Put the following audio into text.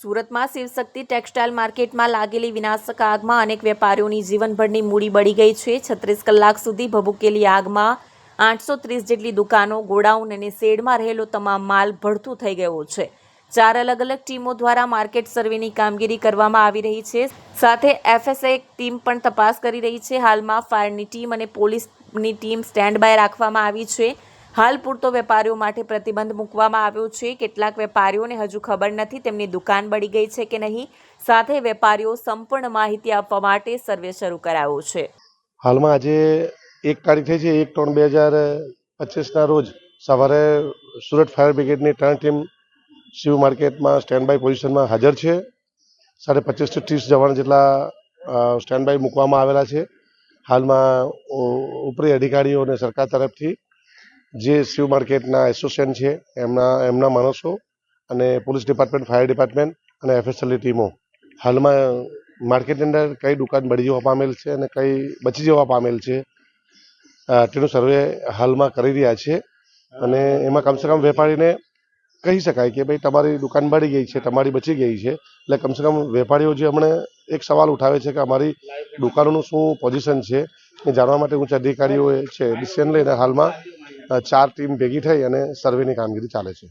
સુરતમાં શિવશક્તિ ટેક્સટાઇલ માર્કેટમાં લાગેલી વિનાશક આગમાં અનેક વેપારીઓની જીવનભરની મૂડી બળી ગઈ છે। 36 કલાક સુધી ભભૂકેલી આગમાં 830 જેટલી દુકાનો, ગોડાઉન અને શેડમાં રહેલો તમામ માલ ભડથું થઈ ગયો છે। 4 અલગ અલગ ટીમો દ્વારા માર્કેટ સર્વેની કામગીરી કરવામાં આવી રહી છે, સાથે એફએસએ ટીમ પણ તપાસ કરી રહી છે। હાલમાં ફાયરની ટીમ અને પોલીસની ટીમ સ્ટેન્ડ બાય રાખવામાં આવી છે। હાલ પૂરતો વેપારીઓ માટે પ્રતિબંધ મૂકવામાં આવ્યો છે। કેટલાક વેપારીઓને હજુ ખબર નથી તેમની દુકાન બળી ગઈ છે કે નહીં, સાથે વેપારીઓ સંપૂર્ણ માહિતી આપવા માટે સર્વે શરૂ કરાયો છે। હાલમાં આજે 1 તારીખ થઈ છે, 1/3/2025ના રોજ સવારે સુરત ફાયર બ્રિગેડની 3 ટીમ શિવ માર્કેટમાં સ્ટેન્ડ બાય પોઝિશનમાં હાજર છે। સાથે 25 થી 30 જવાન જેટલા સ્ટેન્ડ બાય મૂકવામાં આવેલા છે। હાલમાં ઉપરી અધિકારીઓ અને સરકાર તરફથી જે શિવ માર્કેટના એસોસિએશન છે એમના માણસો અને પોલીસ ડિપાર્ટમેન્ટ, ફાયર ડિપાર્ટમેન્ટ અને એફએસએલની ટીમો હાલમાં માર્કેટની અંદર કઈ દુકાન બળી જવા પામેલ છે અને કઈ બચી જવા પામેલ છે તેનું સર્વે હાલમાં કરી રહ્યા છે। અને એમાં કમસે કમ વેપારીને કહી શકાય કે ભાઈ તમારી દુકાન બળી ગઈ છે, તમારી બચી ગઈ છે, એટલે કમસે કમ વેપારીઓ જે હમણાં એક સવાલ ઉઠાવે છે કે અમારી દુકાનોનું શું પોઝિશન છે એ જાણવા માટે ઉચ્ચ અધિકારીઓ છે ડિસિઝન લઈને હાલમાં 4 ટીમ ભેગી થઈ અને સર્વેની કામગીરી ચાલે છે।